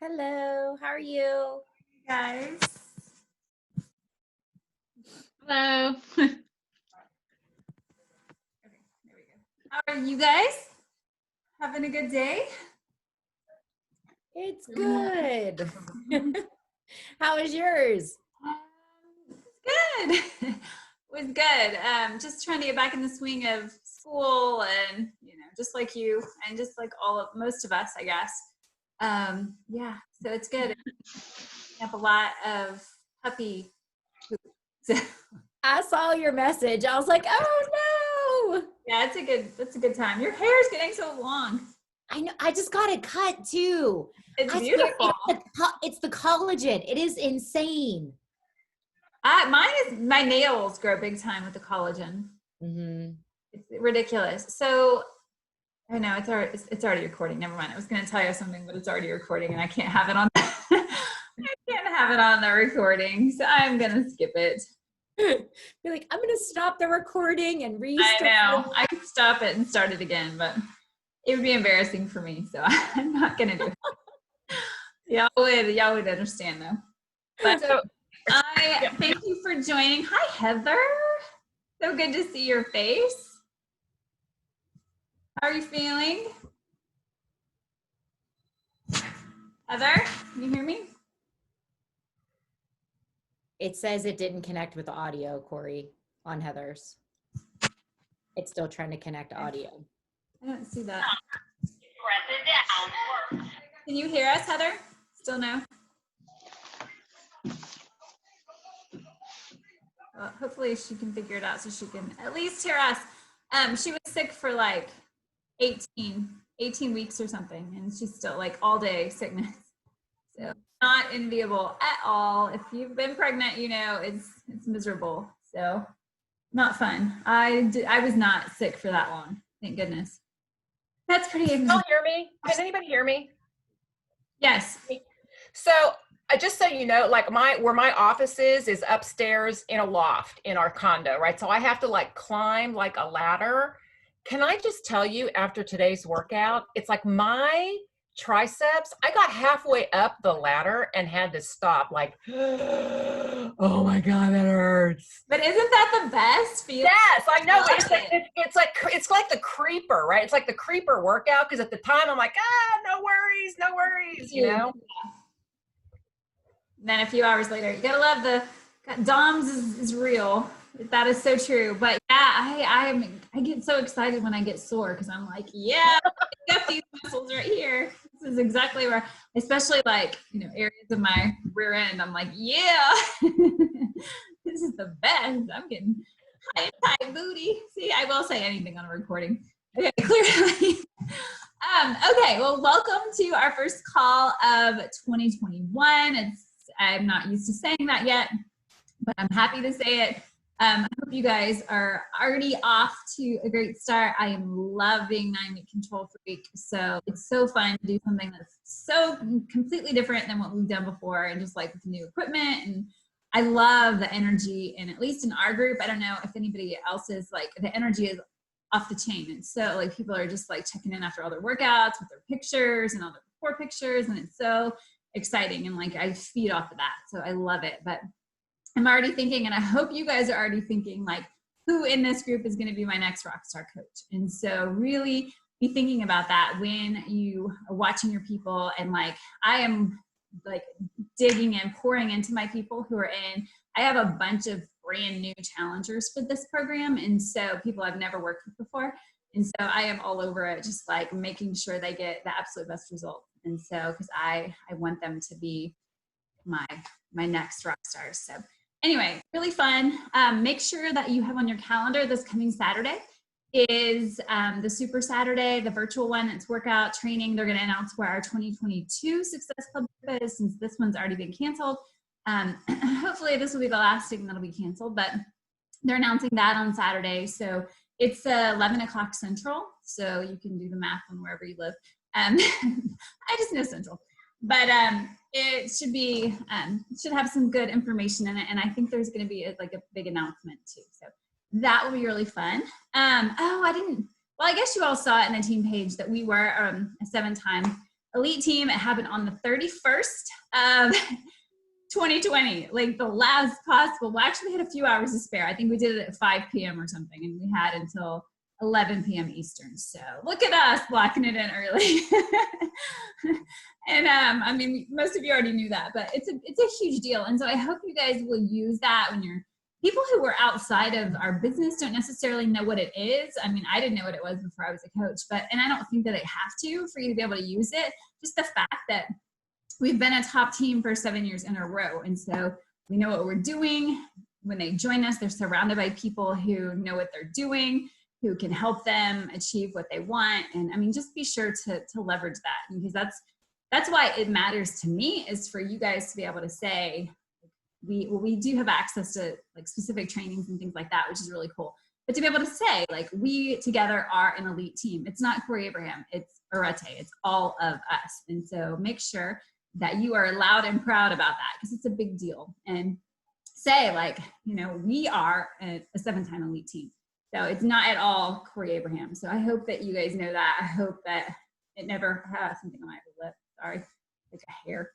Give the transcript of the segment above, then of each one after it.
Hello, how are you? Guys. Hello. Okay, there we go. How are you guys? Having a good day? It's good. How was yours? Good. It was good. Just trying to get back in the swing of school and, just like you and just like most of us, I guess. Yeah, so it's good. We have a lot of puppy poop. So, I saw your message. I was like, oh no. yeah, it's a good time. Your hair is getting so long. I know. I just got it cut too. It's I beautiful. swear, it's the collagen. It is insane. My nails grow big time with the collagen. Mm-hmm. It's ridiculous. So I know it's already recording. Never mind. I was going to tell you something, but it's already recording, and I can't have it on. I can't have it on the recording, so I'm going to skip it. You're like, I'm going to stop the recording and restart. I know. I could stop it and start it again, but it would be embarrassing for me, so I'm not going to do it. Y'all would understand though. But So, thank you for joining. Hi, Heather. So good to see your face. How are you feeling? Heather, can you hear me? It says it didn't connect with the audio, Corey, on Heather's. It's still trying to connect audio. I don't see that. press it down. Can you hear us, Heather? Still no? Well, hopefully she can figure it out so she can at least hear us. She was sick for like 18 weeks or something, and she's still like all day sickness. So not enviable at all. If you've been pregnant, it's miserable. So not fun. I was not sick for that long. Thank goodness. That's pretty amazing. Y'all hear me? Can anybody hear me? Yes. So just so you know, like where my office is upstairs in a loft in our condo, right? So I have to like climb like a ladder. Can I just tell you, after today's workout, it's like my triceps, I got halfway up the ladder and had to stop, like, oh my God, that hurts. But isn't that the best feeling? Yes, I know. I It's love like it's like the creeper, right? It's like the creeper workout, because at the time I'm like, no worries, you know. And then a few hours later, you gotta love DOMS is real. That is so true. But yeah, I get so excited when I get sore, because I'm like, yeah, I got these muscles right here. This is exactly where, especially like, areas of my rear end, I'm like, yeah, this is the best. I'm getting high and tight booty. See, I will say anything on a recording. Okay, clearly. Okay, well, welcome to our first call of 2021. I'm not used to saying that yet, but I'm happy to say it. I hope you guys are already off to a great start. I am loving 9-week control freak. So it's so fun to do something that's so completely different than what we've done before, and just like with new equipment. And I love the energy, and at least in our group, I don't know if anybody else is, like, the energy is off the chain. And so like people are just like checking in after all their workouts with their pictures and all their before pictures. And it's so exciting. And like I feed off of that. So I love it. But I'm already thinking, and I hope you guys are already thinking, like, who in this group is going to be my next rockstar coach? And so really be thinking about that when you are watching your people. And like, I am like digging and pouring into my people who are in. I have a bunch of brand new challengers for this program. And so people I've never worked with before. And so I am all over it, just like making sure they get the absolute best result. And so, because I want them to be my next rock stars. So anyway, really fun. Make sure that you have on your calendar this coming Saturday is the Super Saturday, the virtual one. It's workout training. They're going to announce where our 2022 Success Club is, since this one's already been canceled. Hopefully this will be the last thing that'll be canceled, but they're announcing that on Saturday. So it's 11 o'clock Central. So you can do the math on wherever you live. I just know Central. But it should be should have some good information in it, and I think there's going to be a big announcement too. So that will be really fun. I guess you all saw it in the team page that we were a 7-time elite team. It happened on the 31st of 2020, like the last possible. Well, actually, we had a few hours to spare. I think we did it at 5 p.m. or something, and we had until 11 p.m. Eastern. So look at us blocking it in early. And I mean, most of you already knew that, but it's a huge deal. And so I hope you guys will use that when you're people who are outside of our business don't necessarily know what it is. I mean, I didn't know what it was before I was a coach, and I don't think that it have to for you to be able to use it. Just the fact that we've been a top team for 7 years in a row. And so we know what we're doing. When they join us, they're surrounded by people who know what they're doing, who can help them achieve what they want. And I mean, just be sure to leverage that, because that's why it matters to me, is for you guys to be able to say, we do have access to like specific trainings and things like that, which is really cool. But to be able to say, like, we together are an elite team. It's not Corey Abraham, it's Arete, it's all of us. And so make sure that you are loud and proud about that, because it's a big deal. And say, like, you know, we are a 7-time elite team. So it's not at all Corey Abraham. So I hope that you guys know that. I hope that it never has something on my lip. Sorry, like a hair.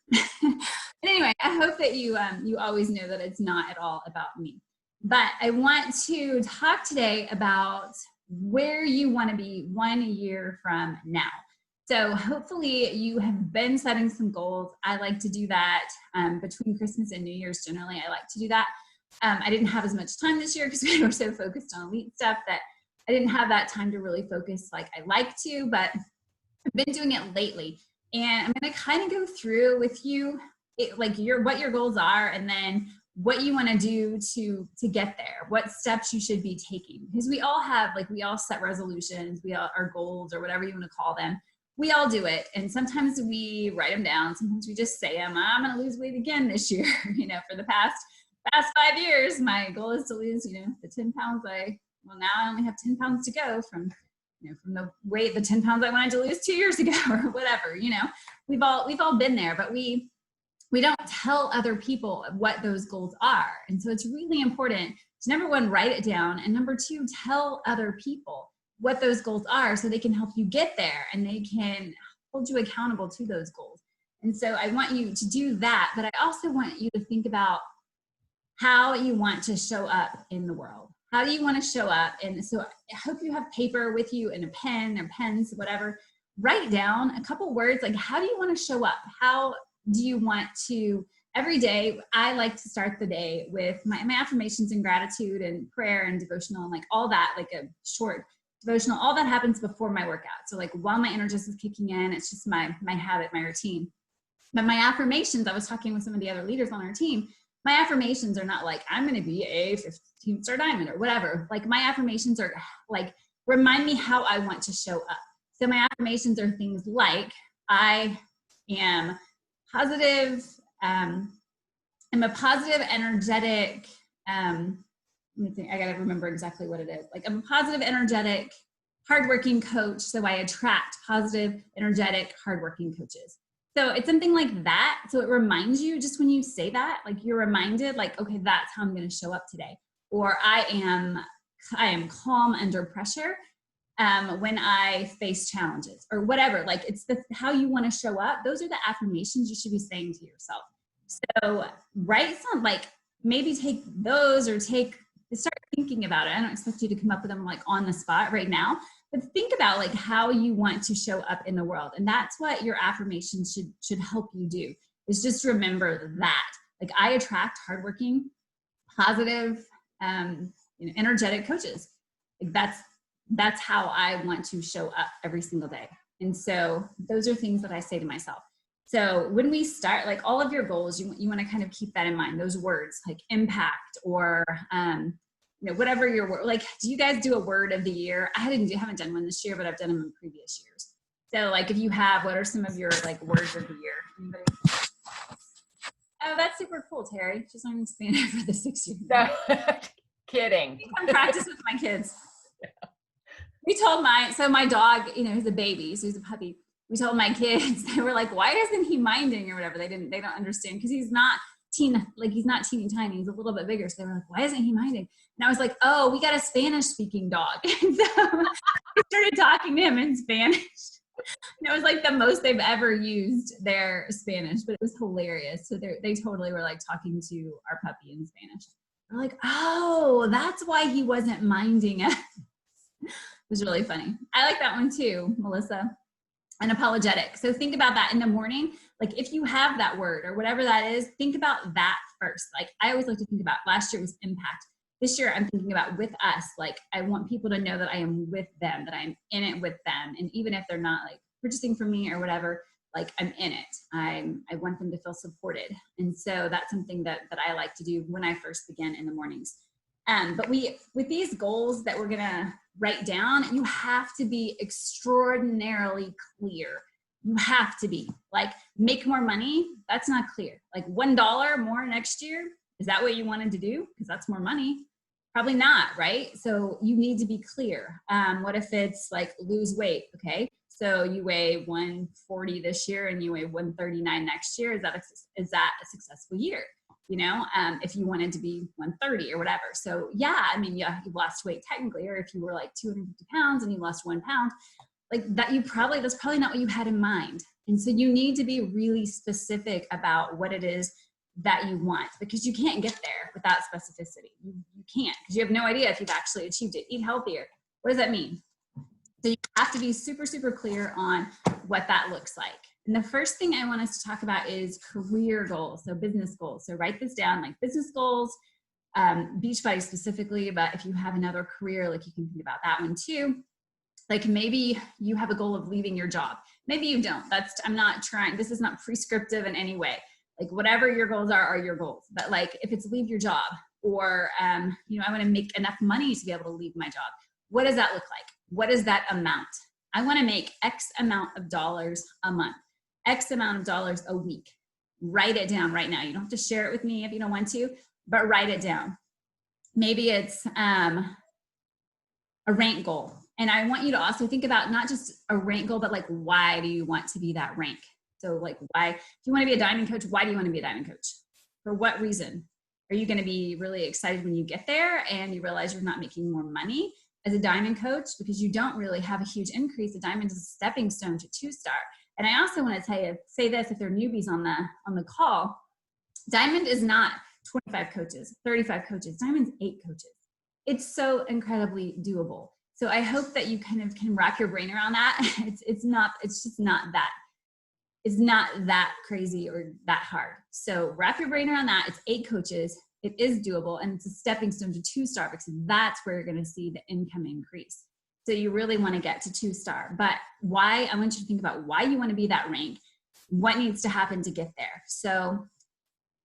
But anyway, I hope that you always know that it's not at all about me. But I want to talk today about where you want to be 1 year from now. So hopefully you have been setting some goals. I like to do that between Christmas and New Year's. Generally, I like to do that. I didn't have as much time this year because we were so focused on elite stuff that I didn't have that time to really focus like I like to, but I've been doing it lately. And I'm going to kind of go through with you what your goals are, and then what you want to do to get there, what steps you should be taking. Because we all set resolutions, our goals, or whatever you want to call them. We all do it. And sometimes we write them down. Sometimes we just say them. I'm going to lose weight again this year. You know, for the past 5 years, my goal is to lose, the 10 pounds now I only have 10 pounds to go from the 10 pounds I wanted to lose 2 years ago or whatever. We've all been there, but we don't tell other people what those goals are. And so it's really important to, number one, write it down. And number two, tell other people what those goals are so they can help you get there and they can hold you accountable to those goals. And so I want you to do that, but I also want you to think about how you want to show up in the world. How do you want to show up? And so I hope you have paper with you and a pen or pens, whatever. Write down a couple words, like, how do you want to show up? How do you want to, every day, I like to start the day with my affirmations and gratitude and prayer and devotional and like all that, like a short devotional, all that happens before my workout. So like while my Energist is kicking in, it's just my habit, my routine. But my affirmations, I was talking with some of the other leaders on our team, my affirmations are not like, I'm going to be a 15-star diamond or whatever. Like my affirmations are like, remind me how I want to show up. So my affirmations are things like, I am positive. I'm a positive, energetic, let me think, I got to remember exactly what it is. Like, I'm a positive, energetic, hardworking coach. So I attract positive, energetic, hardworking coaches. So it's something like that. So it reminds you, just when you say that, like you're reminded, like, okay, that's how I'm going to show up today. Or I am calm under pressure when I face challenges, or whatever. Like, it's how you want to show up. Those are the affirmations you should be saying to yourself. So write some, like, maybe take those or start thinking about it. I don't expect you to come up with them like on the spot right now, but think about like how you want to show up in the world. And that's what your affirmations should help you do, is just remember that. Like, I attract hardworking, positive, energetic coaches. Like that's how I want to show up every single day. And so those are things that I say to myself. So when we start, like, all of your goals, you want to kind of keep that in mind, those words like impact or, whatever your word, like, do you guys do a word of the year? I haven't done one this year, but I've done them in previous years. So like, if you have, what are some of your like words of the year? Anybody? Oh, that's super cool, Terry. She's learning Spanish for the 6 years. No, kidding. I'm practice with my kids. Yeah. We told my dog, he's a baby, so he's a puppy. We told my kids, they were like, why isn't he minding or whatever? They don't understand, because he's not teeny tiny. He's a little bit bigger. So they were like, why isn't he minding? And I was like, oh, we got a Spanish speaking dog. And so I started talking to him in Spanish. It was like the most they've ever used their Spanish, but it was hilarious. So they totally were like talking to our puppy in Spanish. We're like, oh, that's why he wasn't minding us. It was really funny. I like that one too, Melissa. Unapologetic. So think about that in the morning. Like if you have that word or whatever that is, think about that first. Like I always like to think about last year was impact. This year I'm thinking about with us. Like I want people to know that I am with them, that I'm in it with them. And even if they're not like purchasing from me or whatever, like I'm in it. I want them to feel supported. And so that's something that I like to do when I first begin in the mornings. But with these goals that we're going to write down, you have to be extraordinarily clear. You have to be like, make more money. That's not clear. Like $1 more next year. Is that what you wanted to do? Because that's more money. Probably not, right? So you need to be clear. What if it's like lose weight? Okay. So you weigh 140 this year and you weigh 139 next year. Is that a successful year? You know, if you wanted to be 130 or whatever. So yeah, I mean, yeah, you've lost weight technically, or if you were like 250 pounds and you lost 1 pound, like that, that's probably not what you had in mind. And so you need to be really specific about what it is that you want, because you can't get there without specificity. You can't, because you have no idea if you've actually achieved it. Eat healthier. What does that mean? So you have to be super, super clear on what that looks like. And the first thing I want us to talk about is career goals, so business goals. So write this down, like business goals, Beachbody specifically, but if you have another career, like you can think about that one too. Like maybe you have a goal of leaving your job. Maybe you don't. I'm not trying, this is not prescriptive in any way. Like whatever your goals are your goals. But like if it's leave your job, or you know, I want to make enough money to be able to leave my job. What does that look like? What is that amount? I want to make X amount of dollars a month, X amount of dollars a week. Write it down right now. You don't have to share it with me if you don't want to, but write it down. Maybe it's a rank goal. And I want you to also think about not just a rank goal, but like, why do you want to be that rank? So like, why, if you want to be a diamond coach, why do you want to be a diamond coach? For what reason? Are you going to be really excited when you get there and you realize you're not making more money as a diamond coach because you don't really have a huge increase? A diamond is a stepping stone to 2-star. And I also want to say this, if they're newbies on the call, diamond is not 25 coaches, 35 coaches, diamond's 8 coaches. It's so incredibly doable. So I hope that you kind of can wrap your brain around that. It's just not that crazy or that hard. So wrap your brain around that. It's 8 coaches. It is doable, and it's a stepping stone to 2-star, because that's where you're going to see the income increase. So you really want to get to 2-star. But why? I want you to think about why you want to be that rank. What needs to happen to get there? So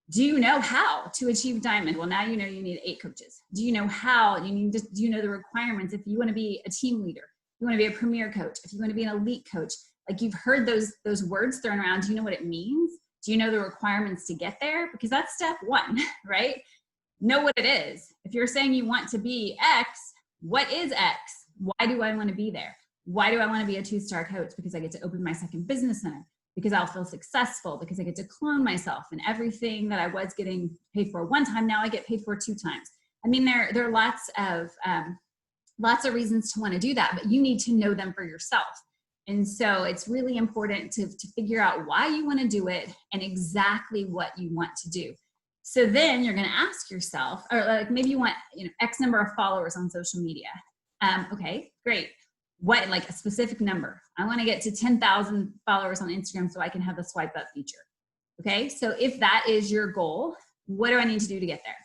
do you know how to achieve diamond? Well, now you know you need 8 coaches. Do you know how? Do you know the requirements? If you want to be a team leader, if you want to be a premier coach, if you want to be an elite coach, like you've heard those words thrown around. Do you know what it means? Do you know the requirements to get there? Because that's step 1, right? Know what it is. If you're saying you want to be X, what is X? Why do I want to be there? Why do I want to be a 2-star coach? Because I get to open my second business center, because I'll feel successful, because I get to clone myself, and everything that I was getting paid for 1 time, now I get paid for 2 times. I mean, there are lots of reasons to want to do that, but you need to know them for yourself. And so it's really important to figure out why you want to do it and exactly what you want to do. So then you're going to ask yourself, or like maybe you want, X number of followers on social media. Okay, great. What, like a specific number? I want to get to 10,000 followers on Instagram so I can have the swipe up feature. Okay, so if that is your goal, what do I need to do to get there?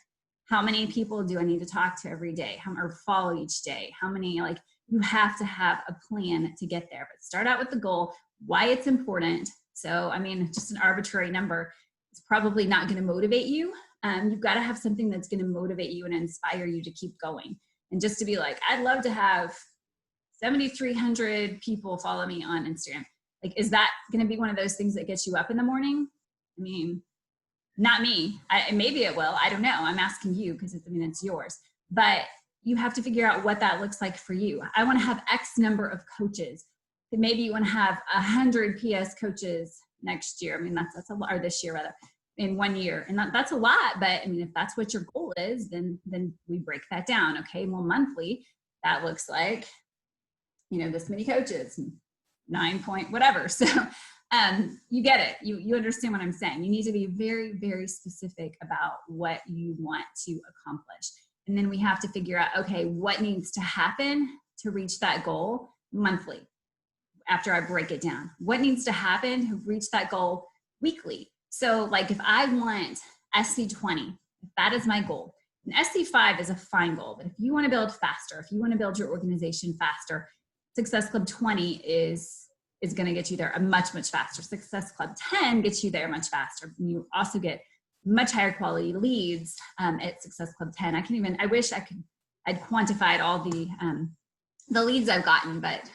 How many people do I need to talk to every day? Or follow each day? How many, you have to have a plan to get there, but start out with the goal, why it's important. So, I mean, just an arbitrary number is probably not going to motivate you. You've got to have something that's going to motivate you and inspire you to keep going. And just to be like, I'd love to have 7,300 people follow me on Instagram. Like, is that going to be one of those things that gets you up in the morning? I mean, not me. Maybe it will. I don't know. I'm asking you because it's yours. But you have to figure out what that looks like for you. I want to have X number of coaches. Maybe you want to have 100 PS coaches next year. I mean, that's a lot, or this year rather, in 1 year. And that's a lot, but I mean, if that's what your goal is, then we break that down. Okay, well, monthly, that looks like, this many coaches. 9 point whatever. So you get it. You understand what I'm saying. You need to be very, very specific about what you want to accomplish. And then we have to figure out, okay, what needs to happen to reach that goal monthly after I break it down? What needs to happen to reach that goal weekly? So like if I want SC20, if that is my goal, and SC5 is a fine goal, but if you want to build faster, if you want to build your organization faster, Success Club 20 is going to get you there a much, much faster. Success Club 10 gets you there much faster. You also get much higher quality leads at Success Club 10. I wish I'd quantified all the leads I've gotten, but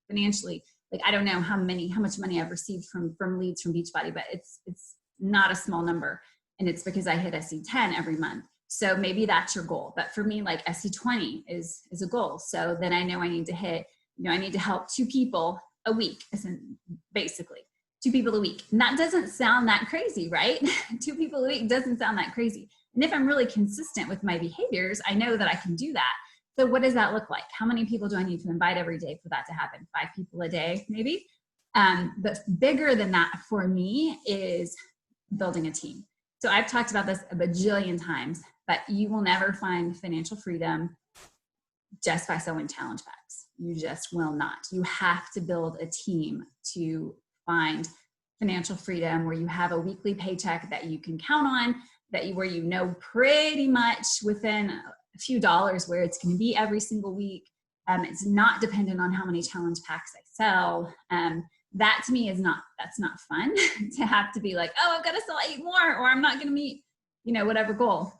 financially, like I don't know how much money I've received from leads from Beachbody, but it's not a small number. And it's because I hit SC10 every month. So maybe that's your goal. But for me, like SC20 is a goal. So then I know I need to hit, I need to help 2 people a week, basically 2 people a week. And that doesn't sound that crazy, right? 2 people a week doesn't sound that crazy. And if I'm really consistent with my behaviors, I know that I can do that. So what does that look like? How many people do I need to invite every day for that to happen? 5 people a day, maybe? But bigger than that for me is building a team. So I've talked about this a bajillion times, but you will never find financial freedom just by selling challenge packs. You just will not. You have to build a team to find financial freedom where you have a weekly paycheck that you can count on, where you know pretty much within a few dollars where it's going to be every single week. It's not dependent on how many challenge packs I sell. That to me that's not fun to have to be like, oh, I've got to sell 8 more or I'm not going to meet, whatever goal.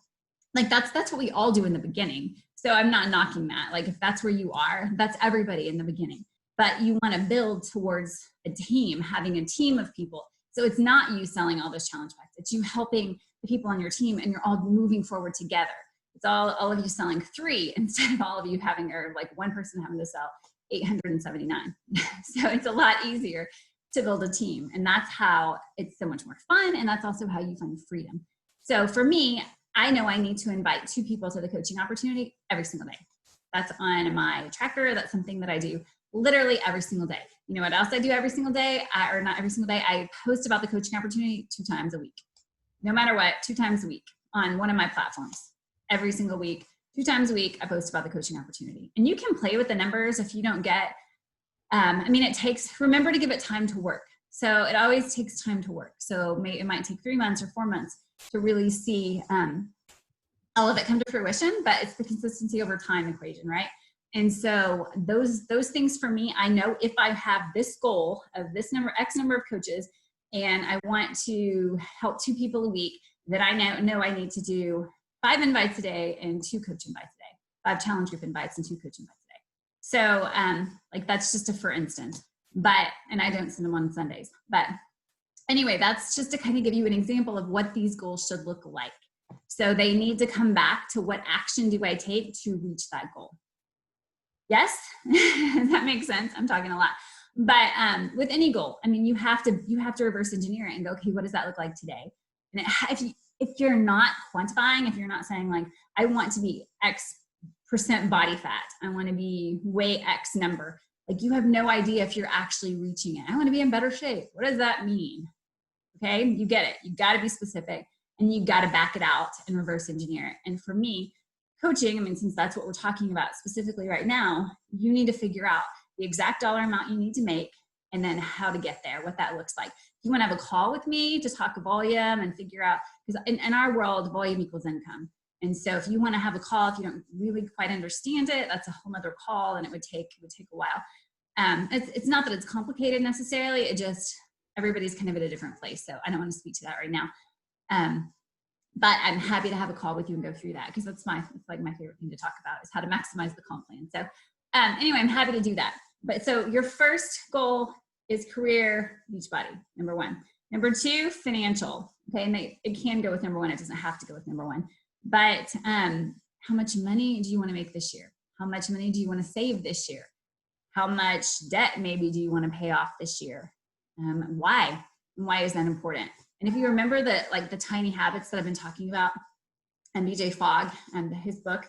Like that's what we all do in the beginning. So I'm not knocking that. Like if that's where you are, that's everybody in the beginning. But you want to build towards a team, having a team of people. So it's not you selling all those challenge packs. It's you helping the people on your team and you're all moving forward together. It's all of you selling 3 instead of all of you having, or like one person having to sell 879. So it's a lot easier to build a team. And that's how it's so much more fun. And that's also how you find freedom. So for me, I know I need to invite 2 people to the coaching opportunity every single day. That's on my tracker. That's something that I do literally every single day. You know what else I do every single day? Or not every single day. I post about the coaching opportunity 2 times a week. No matter what, 2 times a week on one of my platforms. Every single week, 2 times a week, I post about the coaching opportunity. And you can play with the numbers if you don't get, remember to give it time to work. So it always takes time to work. So it might take 3 months or 4 months to really see all of it come to fruition, but it's the consistency over time equation, right? And so those things for me, I know if I have this goal of this X number of coaches, and I want to help 2 people a week, then I know I need to do 5 invites a day and 2 coach invites a day, 5 challenge group invites and 2 coach invites a day. So like that's just a for instance, and I don't send them on Sundays. But anyway, that's just to kind of give you an example of what these goals should look like. So they need to come back to what action do I take to reach that goal? Yes, that makes sense. I'm talking a lot. But with any goal, you have to reverse engineer it and go, okay, what does that look like today? And if you're not quantifying, if you're not saying like, I want to be X% body fat, I want to be weigh X number, like you have no idea if you're actually reaching it. I want to be in better shape. What does that mean? Okay, you get it. You got to be specific and you got to back it out and reverse engineer it. And for me, coaching, since that's what we're talking about specifically right now, you need to figure out the exact dollar amount you need to make and then how to get there, what that looks like. If you want to have a call with me to talk volume and figure out, because in our world, volume equals income. And so if you want to have a call, if you don't really quite understand it, that's a whole nother call and it would take a while. It's not that it's complicated necessarily, it just, everybody's kind of at a different place. So I don't want to speak to that right now. But I'm happy to have a call with you and go through that because it's like my favorite thing to talk about is how to maximize the comp plan. So anyway, I'm happy to do that. But so your first goal is career Beachbody, number 1. Number 2, financial. Okay, and it can go with number 1. It doesn't have to go with number 1. But how much money do you want to make this year? How much money do you want to save this year? How much debt maybe do you want to pay off this year? Why? And why is that important? And if you remember the tiny habits that I've been talking about, and BJ Fogg and his book,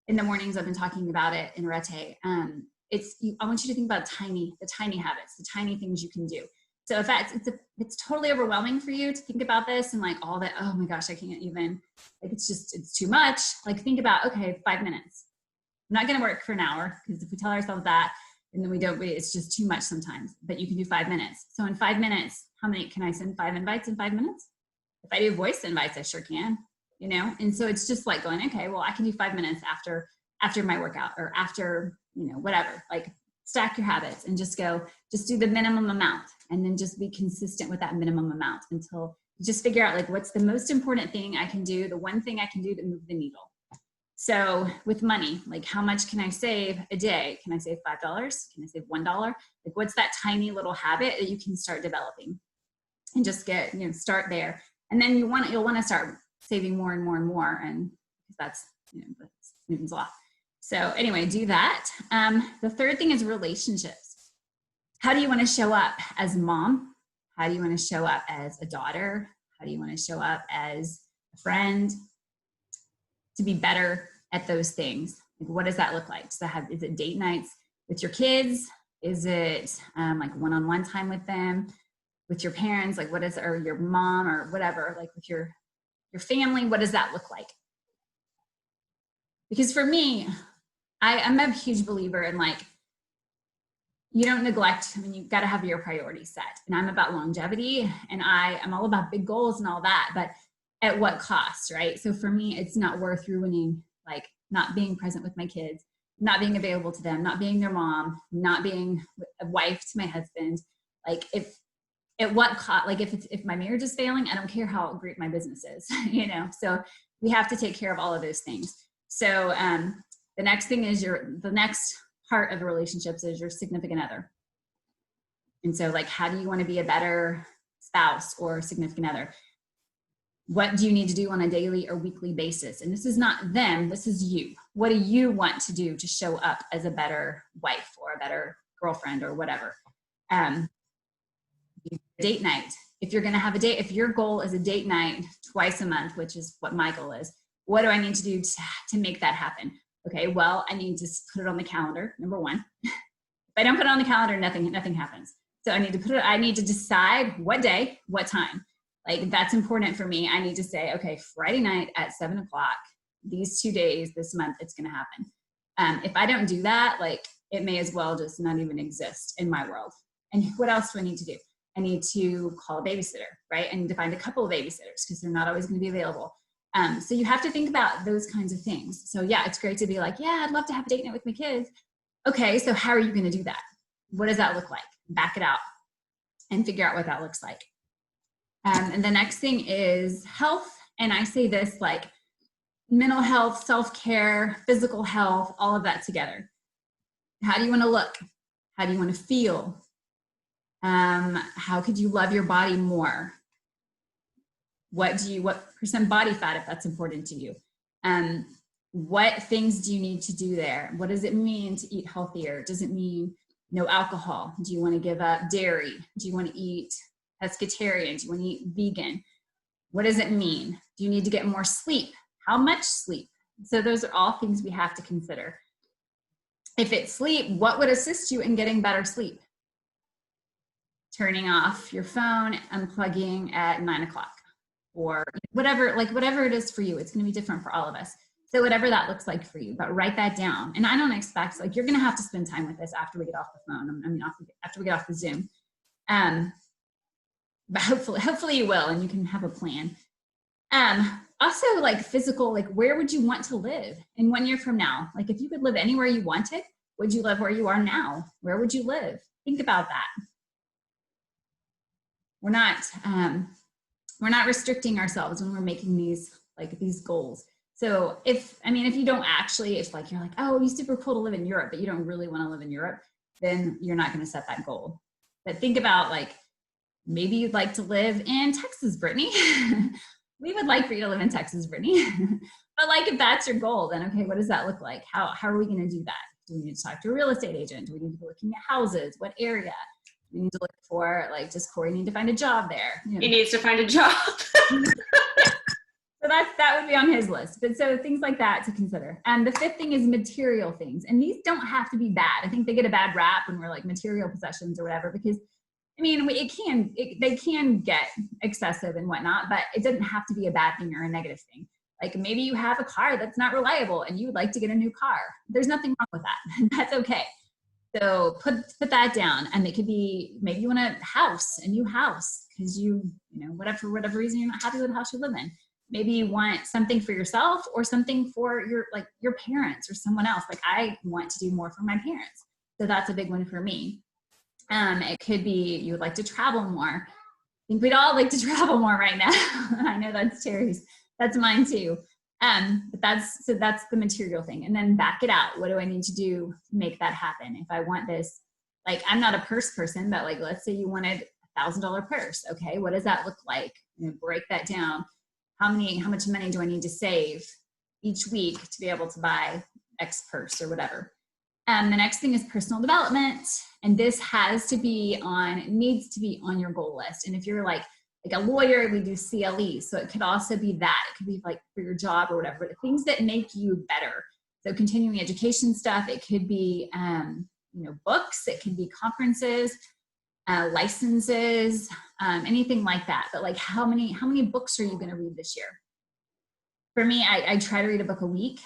in the mornings I've been talking about it in Arete. I want you to think about the tiny habits, the tiny things you can do. So if it's totally overwhelming for you to think about this and like all that, oh my gosh, I can't even, like, it's too much. Like think about, okay, 5 minutes. I'm not going to work for an hour, because if we tell ourselves that and then it's just too much sometimes, but you can do 5 minutes. So in 5 minutes, how many can I send 5 invites in 5 minutes? If I do voice invites, I sure can, you know? And so it's just like going, okay, well, I can do 5 minutes after my workout, or after, you know, whatever, like stack your habits and just do the minimum amount, and then just be consistent with that minimum amount until you just figure out like, what's the most important thing I can do, the one thing I can do to move the needle. So with money, like how much can I save a day? Can I save $5? Can I save $1? Like what's that tiny little habit that you can start developing, and just start there. And then you'll want to start saving more and more and more. And that's Newton's law. So anyway, do that. The third thing is relationships. How do you want to show up as mom? How do you want to show up as a daughter? How do you want to show up as a friend? To be better at those things. Like, what does that look like? Is it date nights with your kids? Is it like one-on-one time with them, with your parents? Like or your mom or whatever, like with your family, what does that look like? Because for me, I'm a huge believer in like, you don't neglect, I mean, you've got to have your priorities set. And I'm about longevity, and I'm all about big goals and all that, but at what cost, right? So for me, it's not worth ruining, like not being present with my kids, not being available to them, not being their mom, not being a wife to my husband. Like at what cost, like if my marriage is failing, I don't care how great my business is, you know? So we have to take care of all of those things. So the next thing is the next part of the relationships is your significant other. And so like, how do you want to be a better spouse or significant other? What do you need to do on a daily or weekly basis? And this is not them, this is you. What do you want to do to show up as a better wife or a better girlfriend or whatever? Date night. If you're going to have a date, if your goal is a date night twice a month, which is what my goal is, what do I need to do to make that happen? Okay, well, I need to put it on the calendar, number one. If I don't put it on the calendar, nothing happens. So I need to decide what day, what time. Like that's important for me. I need to say, okay, Friday night at 7 o'clock, these 2 days, this month, it's going to happen. If I don't do that, like it may as well just not even exist in my world. And what else do I need to do? I need to call a babysitter, right? I need to find a couple of babysitters because they're not always going to be available. So you have to think about those kinds of things. So yeah, it's great to be like, yeah, I'd love to have a date night with my kids. Okay, so how are you going to do that? What does that look like? Back it out and figure out what that looks like. And the next thing is health. And I say this like mental health, self-care, physical health, all of that together. How do you want to look? How do you want to feel? How could you love your body more? What percent body fat, if that's important to you? What things do you need to do there? What does it mean to eat healthier? Does it mean no alcohol? Do you want to give up dairy? Do you want to eat pescatarian? Do you want to eat vegan? What does it mean? Do you need to get more sleep? How much sleep? So those are all things we have to consider. If it's sleep, what would assist you in getting better sleep? Turning off your phone, unplugging at 9 o'clock or whatever it is for you. It's going to be different for all of us. So whatever that looks like for you, but write that down. And I don't expect, like, you're going to have to spend time with this after we get off the phone. I mean, after we get off the Zoom. But hopefully you will, and you can have a plan. Also, like physical, like where would you want to live in 1 year from now? Like if you could live anywhere you wanted, would you live where you are now? Where would you live? Think about that. We're not restricting ourselves when we're making these goals. So if you don't actually, if like, you're like, oh, it'd be super cool to live in Europe, but you don't really want to live in Europe, then you're not going to set that goal. But think about like, maybe you'd like to live in Texas, Brittany. We would like for you to live in Texas, Brittany. But like, if that's your goal, then okay, what does that look like? How are we going to do that? Do we need to talk to a real estate agent? Do we need to be looking at houses? What area? We need to look for, like, does Corey need to find a job there? He needs to find a job. So So that would be on his list. But so things like that to consider. And the fifth thing is material things. And these don't have to be bad. I think they get a bad rap when we're like material possessions or whatever, because I mean, they can get excessive and whatnot, but it doesn't have to be a bad thing or a negative thing. Like maybe you have a car that's not reliable and you would like to get a new car. There's nothing wrong with that. That's okay. So put that down. And it could be, maybe you want a new house because for whatever reason, you're not happy with the house you live in. Maybe you want something for yourself or something for your parents or someone else. Like I want to do more for my parents. So that's a big one for me. It could be you would like to travel more. I think we'd all like to travel more right now. I know that's Terry's. That's mine too. But that's the material thing. And then back it out. What do I need to do to make that happen? If I want this, like I'm not a purse person, but like let's say you wanted $1,000 purse. Okay, what does that look like? Break that down. How much money do I need to save each week to be able to buy X purse or whatever? The next thing is personal development. And this needs to be on your goal list. And if you're like a lawyer, we do CLE. So it could also be that. It could be like for your job or whatever, but things that make you better. So continuing education stuff, it could be, books, it could be conferences, licenses, anything like that. But like how many books are you going to read this year? For me, I try to read a book a week.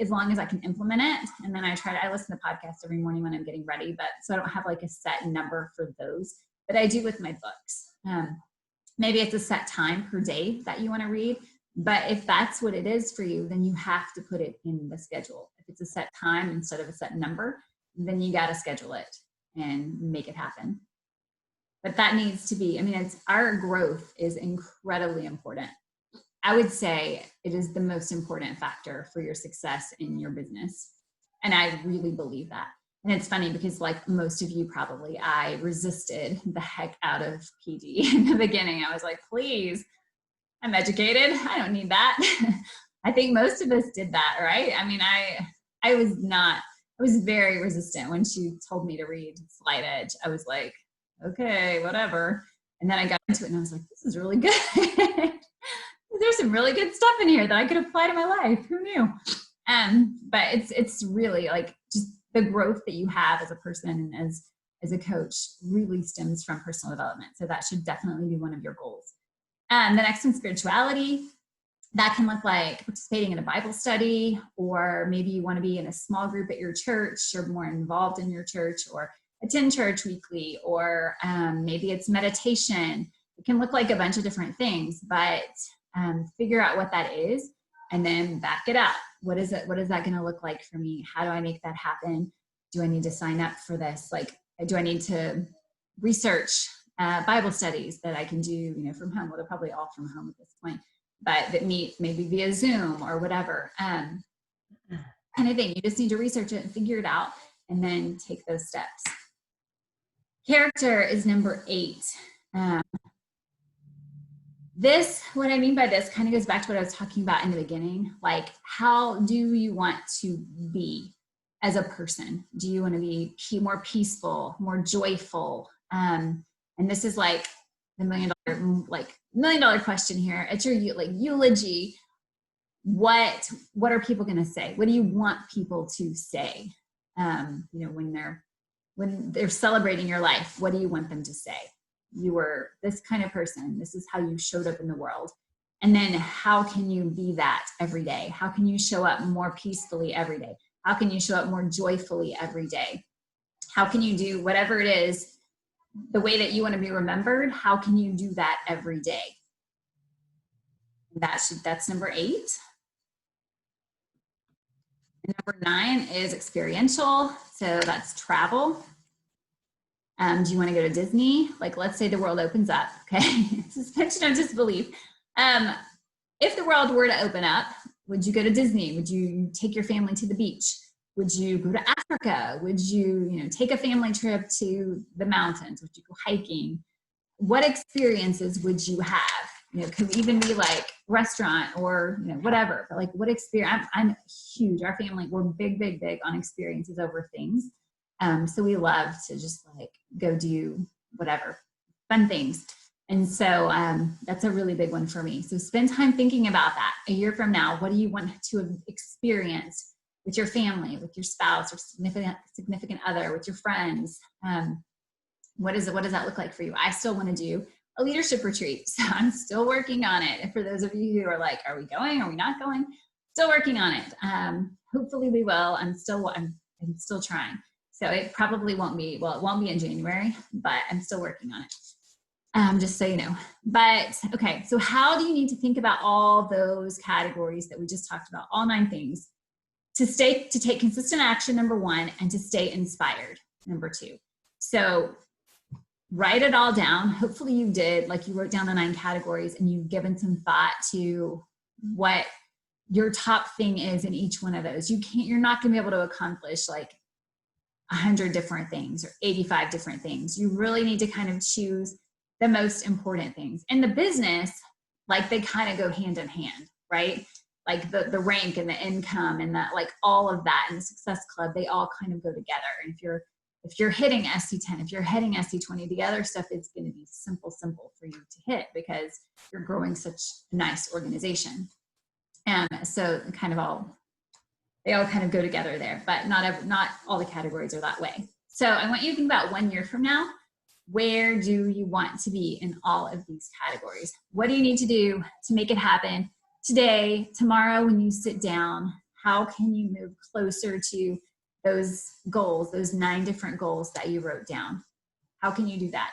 As long as I can implement it. And then I listen to podcasts every morning when I'm getting ready, so I don't have like a set number for those, but I do with my books. Maybe it's a set time per day that you want to read, but if that's what it is for you, then you have to put it in the schedule. If it's a set time instead of a set number, then you got to schedule it and make it happen. But that needs to be, our growth is incredibly important. I would say it is the most important factor for your success in your business. And I really believe that. And it's funny because like most of you probably, I resisted the heck out of PD in the beginning. I was like, please, I'm educated. I don't need that. I think most of us did that, right? I was very resistant when she told me to read Slight Edge. I was like, okay, whatever. And then I got into it and I was like, this is really good. There's some really good stuff in here that I could apply to my life. Who knew? But it's really like just the growth that you have as a person and as a coach really stems from personal development. So that should definitely be one of your goals. The next one, spirituality. That can look like participating in a Bible study, or maybe you want to be in a small group at your church or more involved in your church, or attend church weekly, or maybe it's meditation. It can look like a bunch of different things, but figure out what that is and then back it up. What is that going to look like for me? How do I make that happen? Do I need to sign up for this? Like, do I need to research Bible studies that I can do, from home? Well, they're probably all from home at this point, but that meet maybe via Zoom or whatever, kind of thing. You just need to research it and figure it out and then take those steps. Character is number 8. What I mean by this kind of goes back to what I was talking about in the beginning. Like, how do you want to be as a person? Do you want to be more peaceful, more joyful? And this is like the $1 million question here. It's your eulogy. What are people going to say? What do you want people to say? When they're celebrating your life, what do you want them to say? You were this kind of person. This is how you showed up in the world. And then how can you be that every day? How can you show up more peacefully every day? How can you show up more joyfully every day? How can you do whatever it is, the way that you want to be remembered? How can you do that every day? That's number 8. And number 9 is experiential. So that's travel. Do you want to go to Disney? Like, let's say the world opens up, okay? Suspension of disbelief. If the world were to open up, would you go to Disney? Would you take your family to the beach? Would you go to Africa? Would you, take a family trip to the mountains? Would you go hiking? What experiences would you have? It could even be like restaurant or, whatever, but like what experience? I'm huge. Our family, we're big on experiences over things. So we love to just like go do whatever, fun things. And so that's a really big one for me. So spend time thinking about that. A year from now, what do you want to experience with your family, with your spouse or significant other, with your friends? What does that look like for you? I still want to do a leadership retreat. So I'm still working on it. And for those of you who are like, are we going? Are we not going? Still working on it. Hopefully we will. I'm still trying. So it probably won't be, well, it won't be in January, but I'm still working on it. Just so you know. But okay, so how do you need to think about all those categories that we just talked about, all 9 things, to take consistent action, number 1, and to stay inspired, number 2. So write it all down. Hopefully you did, like you wrote down the 9 categories and you've given some thought to what your top thing is in each one of those. You're not gonna be able to accomplish like 100 different things or 85 different things. You really need to kind of choose the most important things. In the business, like they kind of go hand in hand, right? Like the rank and the income and that, like all of that in the Success Club, they all kind of go together. And if you're hitting SC10, if you're hitting SC20, the other stuff is going to be simple for you to hit because you're growing such a nice organization. And so they all kind of go together there, but not all the categories are that way. So I want you to think about 1 year from now, where do you want to be in all of these categories? What do you need to do to make it happen today, tomorrow, when you sit down? How can you move closer to those goals, those 9 different goals that you wrote down? How can you do that?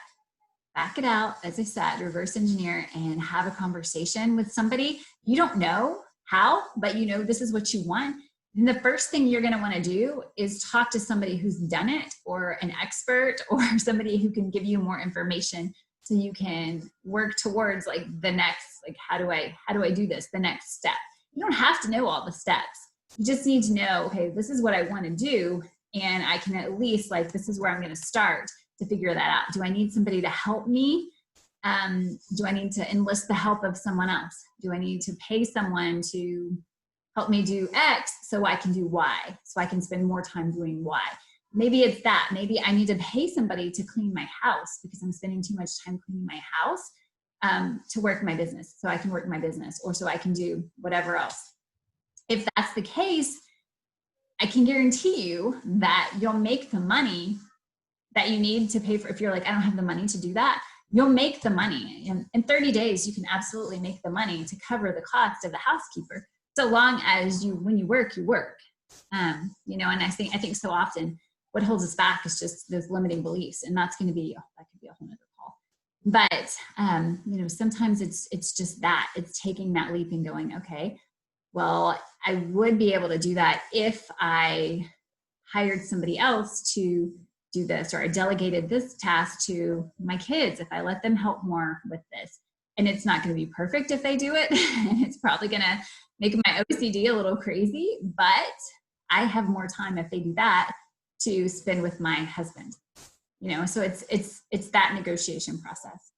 Back it out, as I said, reverse engineer and have a conversation with somebody. You don't know how, but you know this is what you want. And the first thing you're going to want to do is talk to somebody who's done it, or an expert, or somebody who can give you more information so you can work towards like the next, like how do I do this, the next step. You don't have to know all the steps. You just need to know, okay, this is what I want to do, and I can at least, like, this is where I'm going to start to figure that out. Do I need somebody to help me? Do I need to enlist the help of someone else? Do I need to pay someone to help me do X so I can do Y, so I can spend more time doing Y? Maybe it's that. Maybe I need to pay somebody to clean my house because I'm spending too much time cleaning my house to work my business, so I can work my business, or so I can do whatever else. If that's the case, I can guarantee you that you'll make the money that you need to pay for. If you're like, I don't have the money to do that, you'll make the money. In 30 days, you can absolutely make the money to cover the cost of the housekeeper, so long as when you work, you work. And I think so often what holds us back is just those limiting beliefs. And that's going to be, that could be a whole nother call. But, sometimes it's just that. It's taking that leap and going, okay, well, I would be able to do that if I hired somebody else to do this, or I delegated this task to my kids, if I let them help more with this. And it's not going to be perfect if they do it. And it's probably going to make my OCD a little crazy, but I have more time if they do that to spend with my husband. So it's that negotiation process.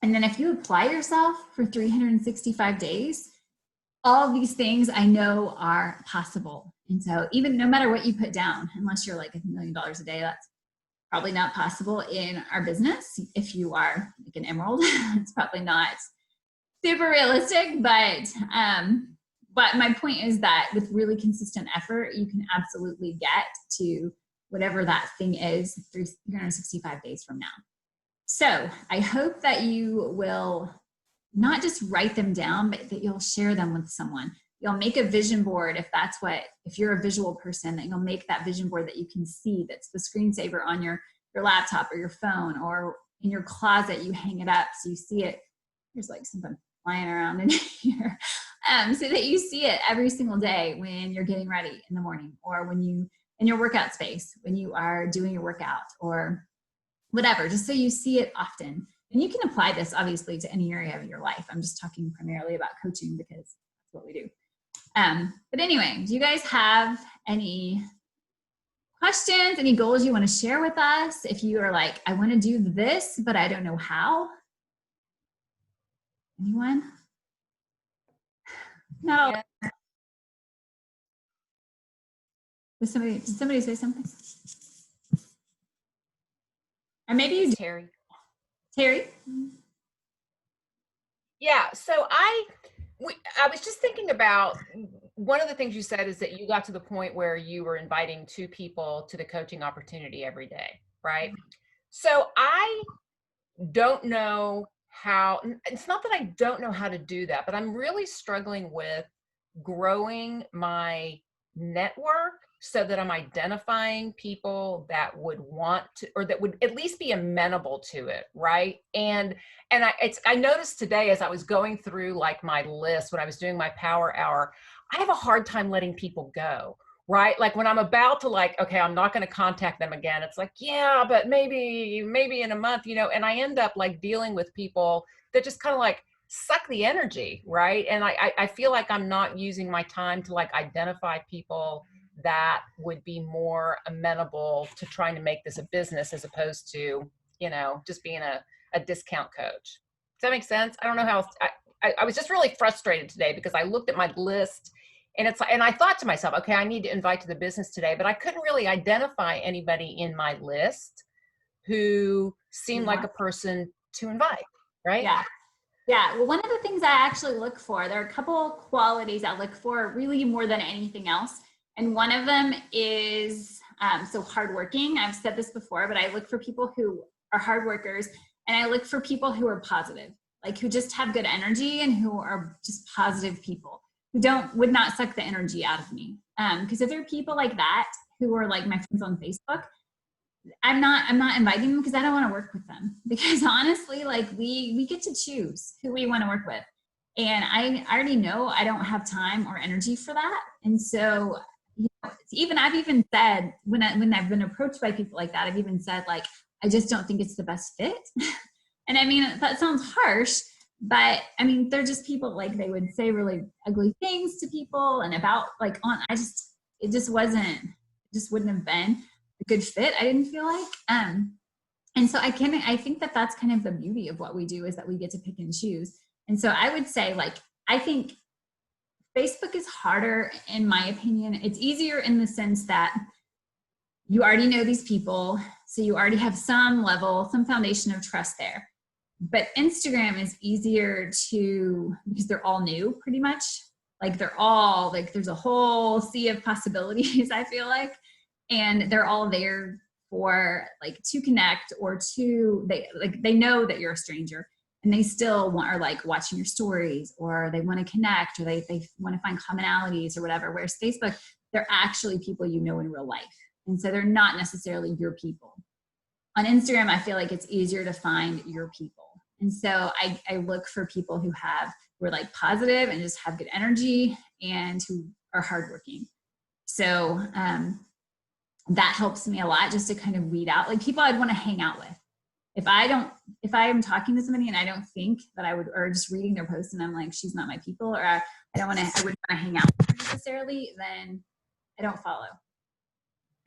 And then if you apply yourself for 365 days, all of these things I know are possible. And so even no matter what you put down, unless you're like $1 million a day, that's probably not possible in our business. If you are like an emerald, it's probably not super realistic, but my point is that with really consistent effort, you can absolutely get to whatever that thing is 365 days from now. So I hope that you will not just write them down, but that you'll share them with someone. You'll make a vision board if you're a visual person, that you'll make that vision board that you can see, that's the screensaver on your laptop or your phone, or in your closet, you hang it up so you see it. There's like something flying around in here. So that you see it every single day when you're getting ready in the morning, or when you in your workout space, when you are doing your workout or whatever, just so you see it often. And you can apply this obviously to any area of your life. I'm just talking primarily about coaching because that's what we do. But anyway, do you guys have any questions, any goals you want to share with us? If you are like, I want to do this, but I don't know how. Anyone? No. Yeah. Did somebody say something? Or maybe you do. Terry. Terry? Yeah. So I was just thinking about one of the things you said is that you got to the point where you were inviting 2 people to the coaching opportunity every day, right? So I don't know how, it's not that I don't know how to do that, but I'm really struggling with growing my network so that I'm identifying people that would want to, or that would at least be amenable to it, right? And I noticed today as I was going through like my list when I was doing my power hour, I have a hard time letting people go, right? Like when I'm about to like, okay, I'm not going to contact them again. It's like, yeah, but maybe in a month, and I end up like dealing with people that just kind of like suck the energy, right? And I feel like I'm not using my time to like identify people that would be more amenable to trying to make this a business as opposed to, just being a discount coach. Does that make sense? I don't know how I was just really frustrated today because I looked at my list and I thought to myself, okay, I need to invite to the business today, but I couldn't really identify anybody in my list who seemed like a person to invite, right? Yeah. Yeah. Well, one of the things I actually look for, there are a couple qualities I look for really more than anything else. And one of them is so hardworking. I've said this before, but I look for people who are hard workers, and I look for people who are positive, like who just have good energy and who are just positive people who would not suck the energy out of me. Because if there are people like that who are like my friends on Facebook, I'm not inviting them because I don't want to work with them, because honestly, like we get to choose who we want to work with. And I already know I don't have time or energy for that. And so, I've even said when I've been approached by people like that, I've even said like, I just don't think it's the best fit. And I mean, that sounds harsh, but I mean, they're just people, like they would say really ugly things to people and about like it just wouldn't have been a good fit. I didn't feel like, and so I think that that's kind of the beauty of what we do, is that we get to pick and choose. And so I would say, like, I think Facebook is harder, in my opinion. It's easier in the sense that you already know these people, so you already have some foundation of trust there. But Instagram is easier because they're all new pretty much. Like they're all like, there's a whole sea of possibilities, I feel like. And they're all there for like to connect, or they know that you're a stranger and they still are like watching your stories, or they want to connect, or they want to find commonalities or whatever. Whereas Facebook, they're actually people you know in real life. And so they're not necessarily your people. On Instagram, I feel like it's easier to find your people. And so I look for people who are like positive and just have good energy and who are hardworking. So that helps me a lot, just to kind of weed out like people I'd want to hang out with. If I am talking to somebody and I don't think that I would, or just reading their post and I'm like, she's not my people, or I wouldn't want to hang out with her necessarily, then I don't follow.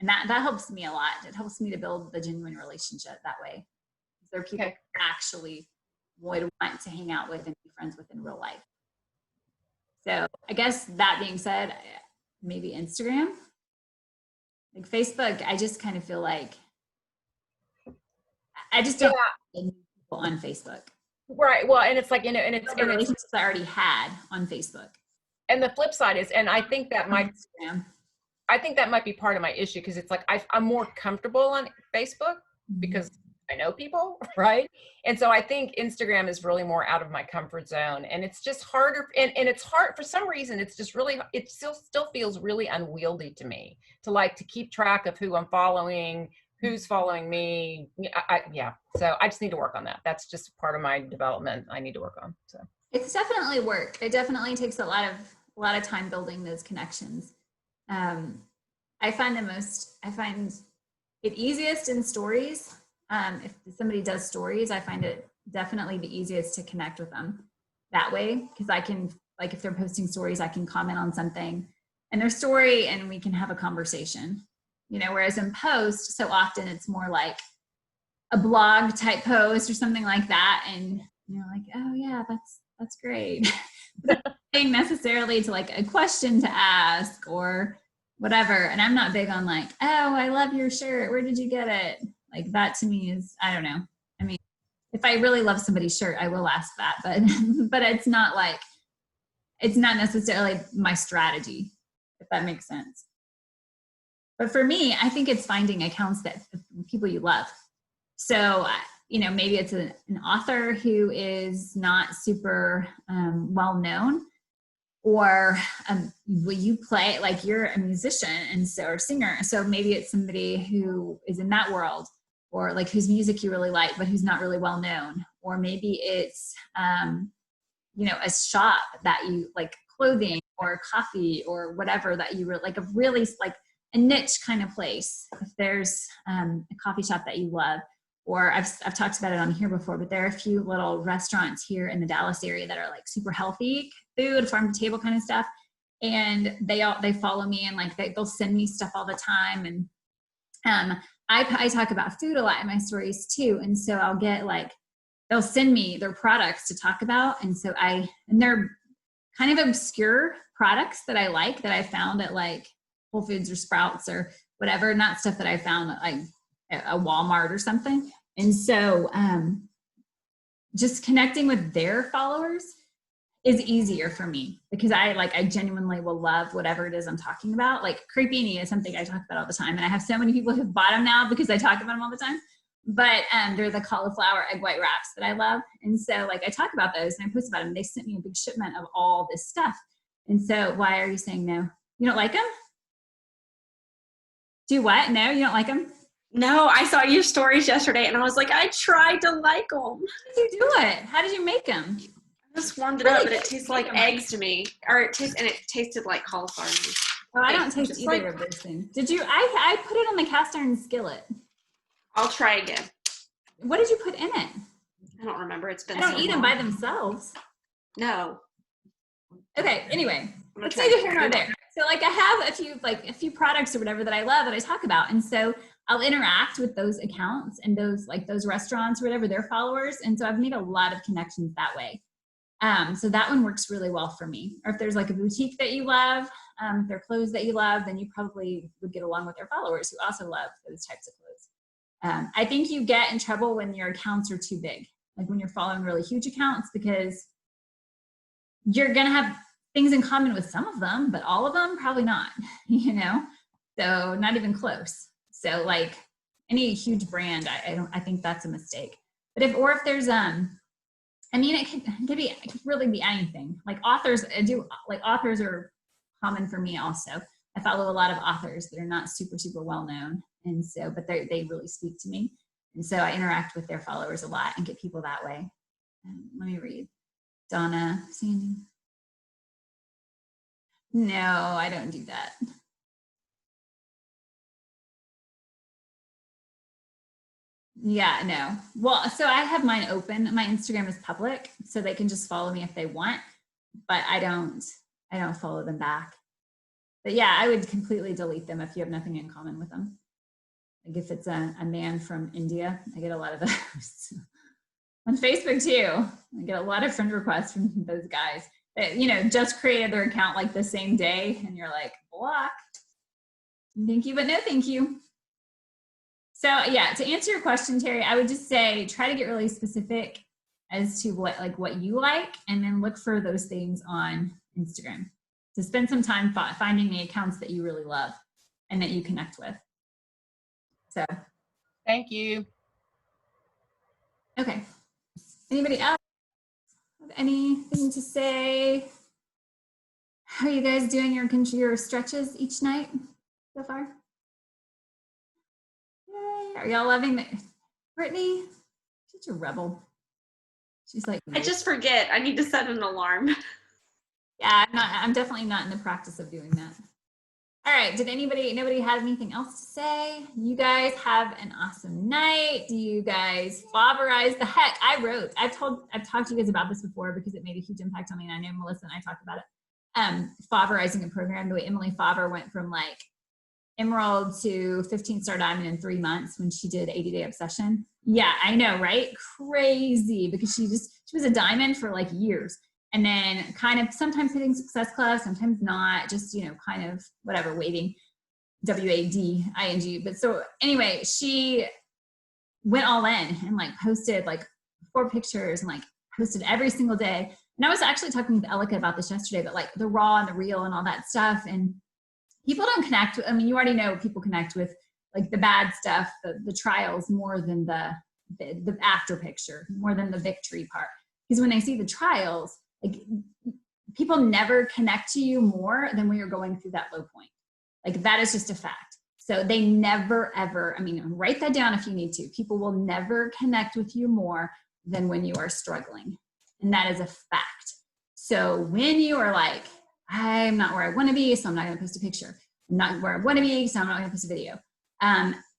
And that helps me a lot. It helps me to build the genuine relationship that way. There are people who actually would want to hang out with and be friends with in real life. So I guess that being said, maybe Instagram. Like Facebook, I just kind of feel like I just don't know people on Facebook. Right. Well, and it's like, and it's the relationships I already had on Facebook. And the flip side is, and I think that might be part of my issue, because it's like I'm more comfortable on Facebook because I know people, right? And so I think Instagram is really more out of my comfort zone, and it's just harder. And it's hard for some reason. It's just really, it still feels really unwieldy to me to keep track of who I'm following, who's following me. So I just need to work on that. That's just part of my development I need to work on. So it's definitely work. It definitely takes a lot of time building those connections. I find it easiest in stories. If somebody does stories, I find it definitely the easiest to connect with them that way, because I can, like, if they're posting stories, I can comment on something in their story and we can have a conversation, whereas in post, so often it's more like a blog type post or something like that. And you're like, oh yeah, that's great. But nothing necessarily to like a question to ask or whatever. And I'm not big on like, oh, I love your shirt, where did you get it? Like that to me is, I don't know. I mean, if I really love somebody, sure, I will ask that, but it's not necessarily my strategy, if that makes sense. But for me, I think it's finding accounts that people you love. So, maybe it's an author who is not super well known, or you play, like you're a musician or a singer. So maybe it's somebody who is in that world, or like whose music you really like, but who's not really well known. Or maybe it's, a shop that you like, clothing or coffee or whatever that you really like, a niche kind of place. If there's a coffee shop that you love, or I've talked about it on here before, but there are a few little restaurants here in the Dallas area that are like super healthy food, farm to table kind of stuff. And they follow me, and like they'll send me stuff all the time. And I talk about food a lot in my stories too. And so I'll get they'll send me their products to talk about. And so and they're kind of obscure products that I like, that I found at like Whole Foods or Sprouts or whatever, not stuff that I found at like a Walmart or something. And so just connecting with their followers is easier for me, because I genuinely will love whatever it is I'm talking about. Like crepini is something I talk about all the time, and I have so many people who've bought them now because I talk about them all the time. But they're the cauliflower egg white wraps that I love. And so like I talk about those and I post about them. They sent me a big shipment of all this stuff. And so why are you saying no? You don't like them? Do what? No, you don't like them? No, I saw your stories yesterday and I was like, I tried to like them. How did you do it? How did you make them? I just warmed it up, but it tastes like eggs to me. Or it tasted like cauliflower to me. Oh, I don't taste either of those things. Did you? I put it on the cast iron skillet. I'll try again. What did you put in it? I don't remember. It's been I don't so eat them long. by themselves. No. Okay, anyway, let's neither here nor there. So like I have a few products or whatever that I love that I talk about. And so I'll interact with those accounts and those restaurants or whatever, their followers. And so I've made a lot of connections that way. So that one works really well for me. Or if there's like a boutique that you love, their clothes that you love, then you probably would get along with their followers who also love those types of clothes. I think you get in trouble when your accounts are too big, like when you're following really huge accounts, because you're going to have things in common with some of them, but all of them, probably not, so not even close. So like any huge brand, I think that's a mistake. But if there's, it could really be anything. Like authors, authors are common for me also. I follow a lot of authors that are not super, super well known. And so, but they really speak to me. And so I interact with their followers a lot and get people that way. Let me read. Donna, Sandy. No, I don't do that. Yeah, no. Well, so I have mine open. My Instagram is public, so they can just follow me if they want, but I don't follow them back. But yeah, I would completely delete them if you have nothing in common with them. Like if it's a man from India, I get a lot of those. On Facebook too, I get a lot of friend requests from those guys that, just created their account like the same day, and you're like, block. Thank you, but no thank you. So yeah, to answer your question, Terry, I would just say try to get really specific as to what you like, and then look for those things on Instagram. To spend some time finding the accounts that you really love and that you connect with. So. Thank you. Okay. Anybody else have anything to say? How are you guys doing your stretches each night so far? Yay. Are y'all loving it? Brittany, such a rebel. She's like, I just forget. I need to set an alarm. Yeah, I'm definitely not in the practice of doing that. All right, nobody have anything else to say? You guys have an awesome night. Do you guys favorize the heck? I've talked to you guys about this before because it made a huge impact on me, and I know Melissa and I talked about it. Favorizing a program, the way Emily Favre went from like Emerald to 15-star Diamond in 3 months when she did 80-Day Obsession. Yeah, I know, right? Crazy, because she was a diamond for like years. And then kind of sometimes hitting Success Club, sometimes not, just, kind of whatever, waiting, WADING. But so anyway, she went all in and like posted like before pictures and like posted every single day. And I was actually talking with Elika about this yesterday, but like the raw and the real and all that stuff. And people don't connect. I mean, you already know people connect with like the bad stuff, the trials more than the after picture, more than the victory part. Because when they see the trials, like people never connect to you more than when you're going through that low point. Like that is just a fact. So they never, ever, I mean, write that down if you need to. People will never connect with you more than when you are struggling. And that is a fact. So when you are like, I'm not where I want to be, so I'm not going to post a picture. I'm not where I want to be, so I'm not going to post a video.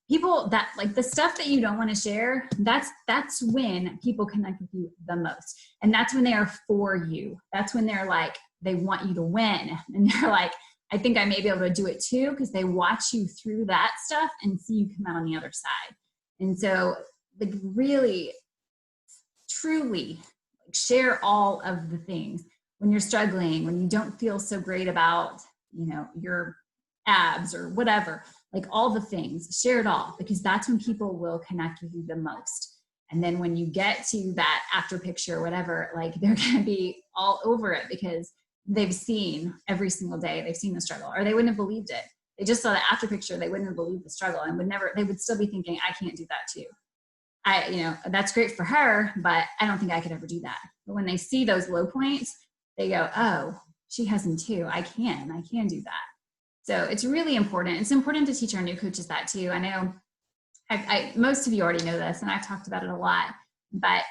People that like the stuff that you don't want to share, that's when people connect with you the most. And that's when they are for you. That's when they're like, they want you to win. And they're like, I think I may be able to do it too, because they watch you through that stuff and see you come out on the other side. And so like really, truly like, share all of the things when you're struggling, when you don't feel so great about, you know, your abs or whatever, like all the things, share it all, because that's when people will connect with you the most. And then when you get to that after picture or whatever, like they're going to be all over it because they've seen every single day, they've seen the struggle, or they wouldn't have believed it. They just saw the after picture, they wouldn't have believed the struggle and they would still be thinking, I can't do that too. You know, that's great for her, but I don't think I could ever do that. But when they see those low points, they go, oh, she has them too. I can do that. So it's really important. It's important to teach our new coaches that too. I know most of you already know this, and I've talked about it a lot, but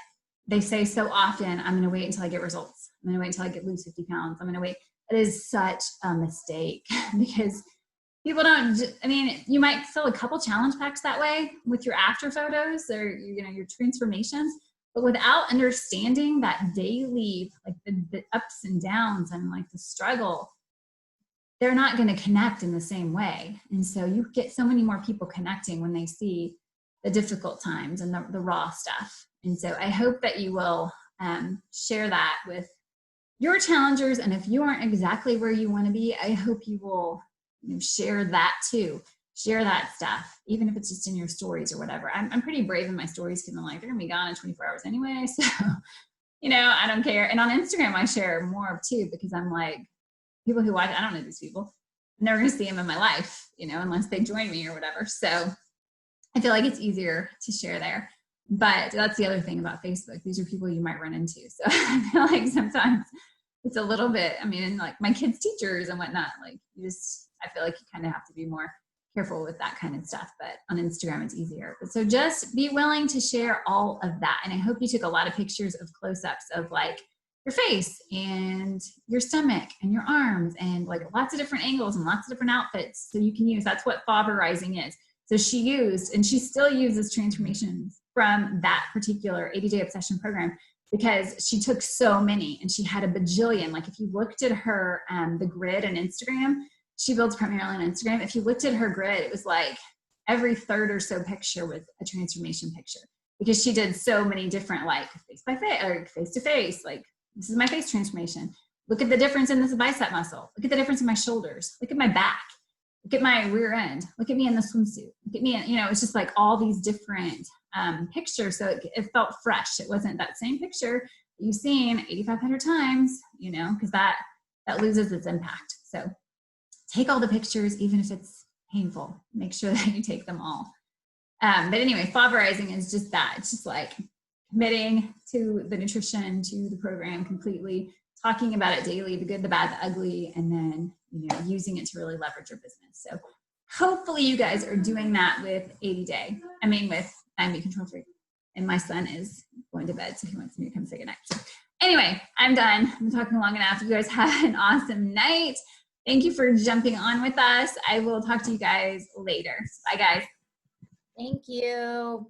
they say so often, I'm going to wait until I get results. I'm going to wait until I lose 50 pounds. I'm going to wait. It is such a mistake because people don't, I mean, you might fill a couple challenge packs that way with your after photos or, you know, your transformations, but without understanding that daily, like the ups and downs and like the struggle, they're not going to connect in the same way. And so you get so many more people connecting when they see the difficult times and the raw stuff. And so I hope that you will share that with your challengers. And if you aren't exactly where you want to be, I hope you will share that too. Share that stuff, even if it's just in your stories or whatever. I'm pretty brave in my stories because I'm like, they're going to be gone in 24 hours anyway. So, you know, I don't care. And on Instagram, I share more too, because I'm like, people who watch, I don't know these people. I'm never going to see them in my life, you know, unless they join me or whatever. So I feel like it's easier to share there. But that's the other thing about Facebook. These are people you might run into. So I feel like sometimes it's a little bit, I mean, and like my kids' teachers and whatnot, like I feel like you kind of have to be more careful with that kind of stuff. But on Instagram, it's easier. But so just be willing to share all of that. And I hope you took a lot of pictures of close-ups of like your face and your stomach and your arms and like lots of different angles and lots of different outfits. So you can use, that's what Fauverizing is. So she used, and she still uses transformations from that particular 80-day obsession program because she took so many and she had a bajillion. Like if you looked at her, the grid on Instagram, she builds primarily on Instagram. If you looked at her grid, it was like every third or so picture was a transformation picture because she did so many different, like face by face or face to face. Like this is my face transformation. Look at the difference in this bicep muscle. Look at the difference in my shoulders. Look at my back. Look at my rear end. Look at me in the swimsuit. Look at me, you know, it's just like all these different pictures. So it felt fresh. It wasn't that same picture that you've seen 8,500 times, you know, because that loses its impact. So take all the pictures, even if it's painful. Make sure that you take them all. But anyway, Fauverizing is just that. It's just like committing to the nutrition, to the program completely, talking about it daily, the good, the bad, the ugly, and then, you know, using it to really leverage your business. So hopefully you guys are doing that with 80-day. I mean, with Be Control Freak. And my son is going to bed, so he wants me to come say goodnight. So anyway, I'm done. I'm talking long enough. You guys have an awesome night. Thank you for jumping on with us. I will talk to you guys later. Bye, guys. Thank you.